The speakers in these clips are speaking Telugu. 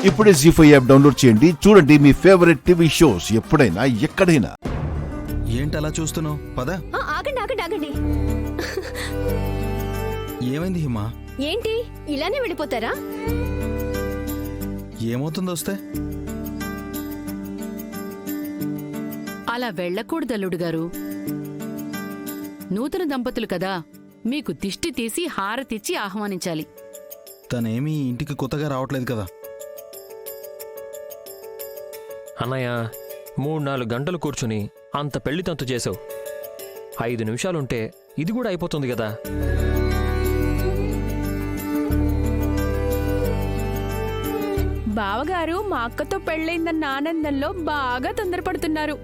ఇప్పుడే జీ5 యాప్ డౌన్లోడ్ చేయండి. చూడండి మీ ఫేవరెట్ టీవీ షోస్ ఎప్పుడైనా ఎక్కడైనా. ఏంటి అలా చూస్తున్నావు? పద. ఆగండి ఆగండి ఆగండి. ఏమైంది హిమా? ఏంటి ఇలానే వెళ్ళిపోతారా? ఏమవుతుంది వస్తే? అలా వెళ్ళకూడదు అల్లుడు గారు. నూతన దంపతులు కదా, మీకు దిష్టి తీసి హారతిచ్చి ఆహ్వానించాలి. తనేమీ ఇంటికి కొత్తగా రావట్లేదు కదా. అన్నయ్య, 3-4 గంటలు కూర్చుని అంత పెళ్లి తంతు చేసావు. 5 నిమిషాలుంటే ఇది కూడా అయిపోతుంది కదా. బావగారు మా అక్కతో పెళ్ళైందన్న ఆనందంలో బాగా తొందరపడుతున్నారు.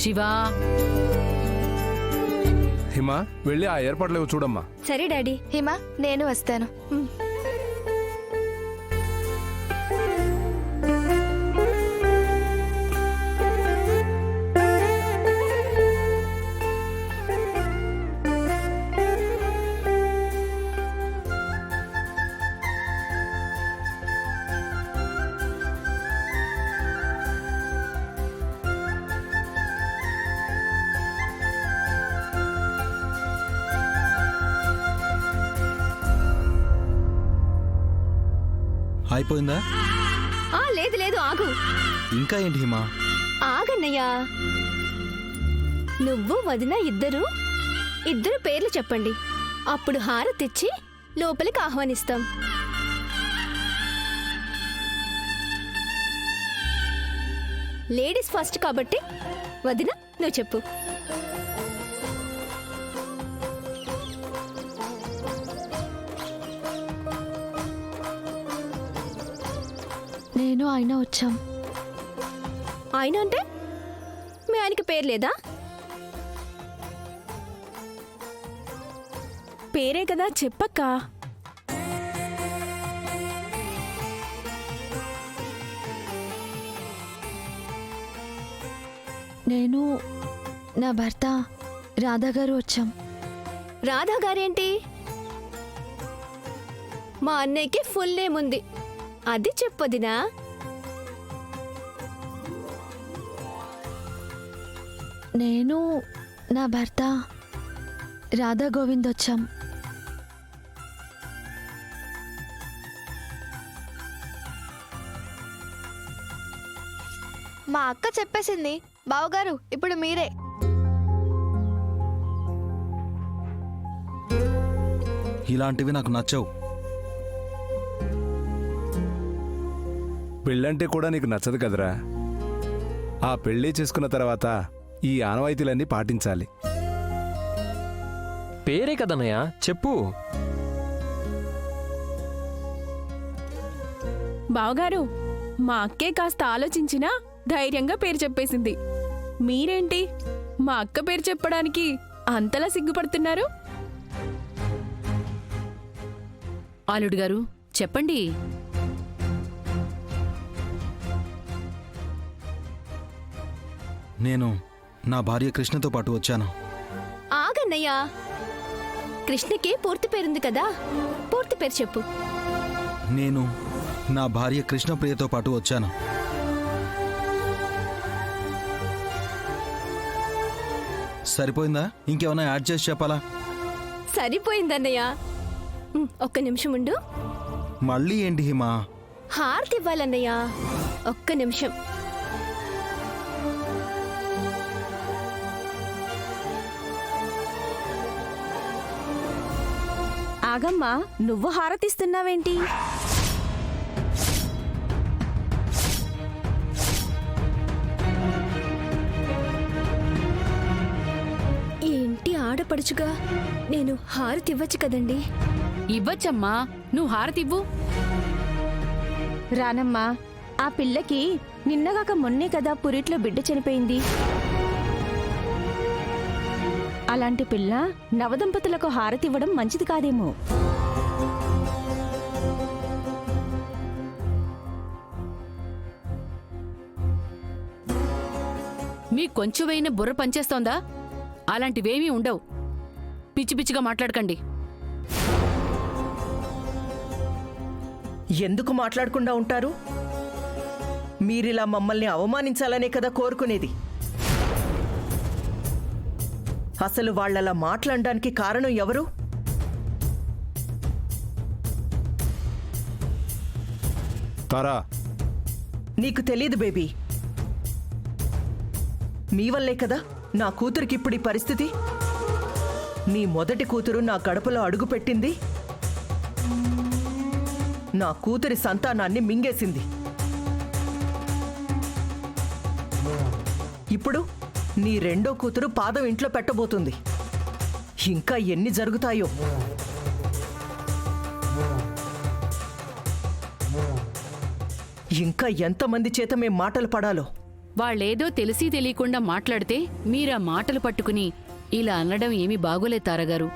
శివా, హిమా వెళ్ళి ఆ ఏర్పాట్లేవో చూడమ్మా. సరే డాడీ. హిమా నేను వస్తాను. అయిపోయిందా? లేదు లేదు ఆగు. ఇంకా ఏంటి హిమా? ఆగన్నయ్యా. నువ్వు వదిన ఇద్దరు పేర్లు చెప్పండి. అప్పుడు హారతిచ్చి లోపలికి ఆహ్వానిస్తాం. లేడీస్ ఫస్ట్ కాబట్టి వదిన నువ్వు చెప్పు. నేను ఆయన వచ్చాం. ఆయన అంటే మీ ఆయనకి పేరు లేదా? పేరే కదా, చెప్పక్క. నేను నా భర్త రాధా గారు వచ్చాం. రాధా గారేంటి? మా అన్నయ్యకి ఫుల్ నేమ్ ఉంది, అది చెప్పొదినా. నేను నా భర్త రాధా గోవింద్ వచ్చాం. మా అక్క చెప్పేసింది. బావగారు ఇప్పుడు మీరే. ఇలాంటివి నాకు నచ్చవు. పెళ్ళంటే కూడా నీకు నచ్చదు కదరా. ఆ పెళ్ళి చేసుకున్న తర్వాత ఈ ఆనవాయితీలన్నీ పాటించాలి. పేరే కదన్నయ్య, చెప్పు. బావగారు మా అక్కే కాస్త ఆలోచించినా ధైర్యంగా పేరు చెప్పేసింది. మీరేంటి మా అక్క పేరు చెప్పడానికి అంతలా సిగ్గుపడుతున్నారు? అల్లుడు గారు చెప్పండి. నేను నా భార్య కృష్ణతో పాటు వచ్చాను. ఆగన్నయ్యా. కృష్ణకి పూర్తి పేరుంది కదా, పూర్తి పేరు చెప్పు. నేను నా భార్య కృష్ణప్రియతో పాటు వచ్చాను. సరిపోయిందా? ఇంకేమైనా యాడ్ చేసి చెప్పాలా? సరిపోయిందన్నయ్యా. ఒక్క నిమిషం ఉండు. మళ్ళీ ఏంటి హిమా? హారతి ఇవ్వాలన్నయ్యా, ఒక్క నిమిషం. ఆగమ్మా, నువ్వు హారతిస్తున్నావేంటి? ఏంటి ఆడపడుచుగా నేను హారతి ఇవ్వచ్చు కదండి. ఇవ్వచ్చమ్మా, నువ్వు హారతివ్వు. రానమ్మా, ఆ పిల్లకి నిన్నగాక మొన్నే కదా పురిట్లో బిడ్డ చనిపోయింది. అలాంటి పిల్ల నవదంపతులకు హారతివ్వడం మంచిది కాదేమో. మీ కొంచెమైనా బుర్ర పనిచేస్తోందా? అలాంటివేమీ ఉండవు. పిచ్చి పిచ్చిగా మాట్లాడకండి. ఎందుకు మాట్లాడకుండా ఉంటారు? మీరిలా మమ్మల్ని అవమానించాలనే కదా కోరుకునేది. అసలు వాళ్ళలా మాట్లాడడానికి కారణం ఎవరు? తారా, నీకు తెలీదు బేబీ. మీ వల్లే కదా నా కూతురికి ఇప్పుడు ఈ పరిస్థితి. నీ మొదటి కూతురు నా గడపలో అడుగుపెట్టింది, నా కూతురి సంతానాన్ని మింగేసింది. ఇప్పుడు నీ రెండో కూతురు పాదం ఇంట్లో పెట్టబోతుంది. ఇంకా ఎన్ని జరుగుతాయో. ఇంకా ఎంతమంది చేత మేం మాటలు పడాలో. వాళ్ళేదో తెలిసి తెలియకుండా మాట్లాడితే మీరా మాటలు పట్టుకుని ఇలా అనడం ఏమీ బాగోలే తారగారు.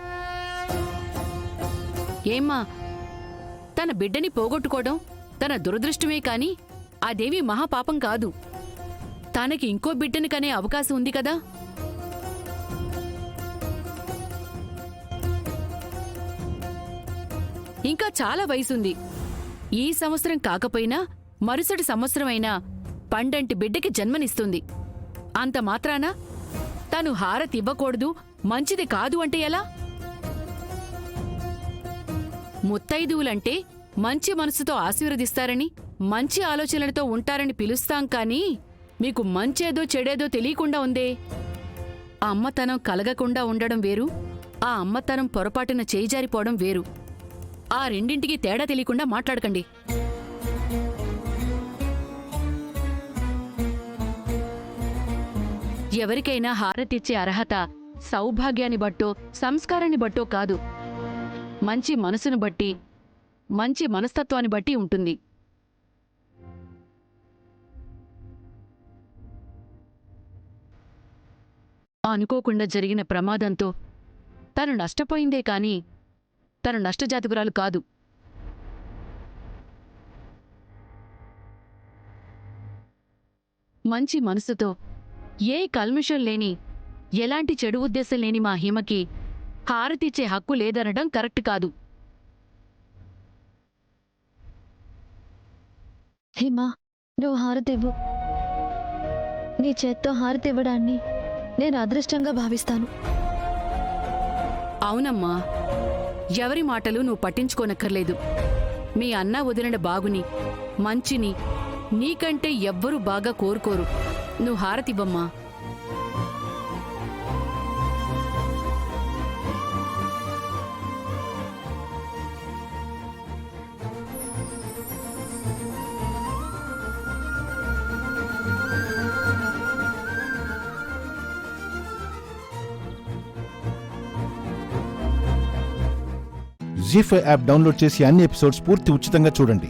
ఏమ్మా, తన బిడ్డని పోగొట్టుకోవడం తన దురదృష్టమే కాని అదేమీ మహాపాపం కాదు. తనకి ఇంకో బిడ్డని కనే అవకాశం ఉంది కదా. ఇంకా చాలా వయసుంది. ఈ సంవత్సరం కాకపోయినా మరుసటి సంవత్సరమైనా పండంటి బిడ్డకి జన్మనిస్తుంది. అంత మాత్రాన తను హారతివ్వకూడదు, మంచిది కాదు అంటే ఎలా? ముత్తైదువులంటే మంచి మనసుతో ఆశీర్వదిస్తారని, మంచి ఆలోచనలతో ఉంటారని పిలుస్తాం కానీ మీకు మంచేదో చెడేదో తెలియకుండా ఉందే. ఆ అమ్మతనం కలగకుండా ఉండడం వేరు, ఆ అమ్మతనం పొరపాటున చేయిజారిపోవడం వేరు. ఆ రెండింటికి తేడా తెలియకుండా మాట్లాడకండి. ఎవరికైనా హారతిచ్చే అర్హత సౌభాగ్యాన్ని బట్టో సంస్కారాన్ని బట్టో కాదు, మంచి మనసును బట్టి, మంచి మనస్తత్వాన్ని బట్టి ఉంటుంది. అనుకోకుండా జరిగిన ప్రమాదంతో తను నష్టపోయిందే కాని తను నష్టజాతకురాలు కాదు. మంచి మనసుతో, ఏ కల్మిషం లేని, ఎలాంటి చెడు ఉద్దేశం లేని మా హిమకి హారతిచ్చే హక్కు లేదనడం కరెక్ట్ కాదు. హిమా, నువ్వు హారతివ్వు. నీ చేత్తో హారతివ్వడాన్ని నేను అదృష్టంగా భావిస్తాను. అవునమ్మా, ఎవరి మాటలు నువ్వు పట్టించుకోనక్కర్లేదు. మీ అన్న వదిలిన బాగుని, మంచిని నీకంటే ఎవ్వరూ బాగా కోరుకోరు. నువ్వు హారతివ్వమ్మా. జీ5 యాప్ డౌన్లోడ్ చేసి అన్ని ఎపిసోడ్స్ పూర్తి ఉచితంగా చూడండి.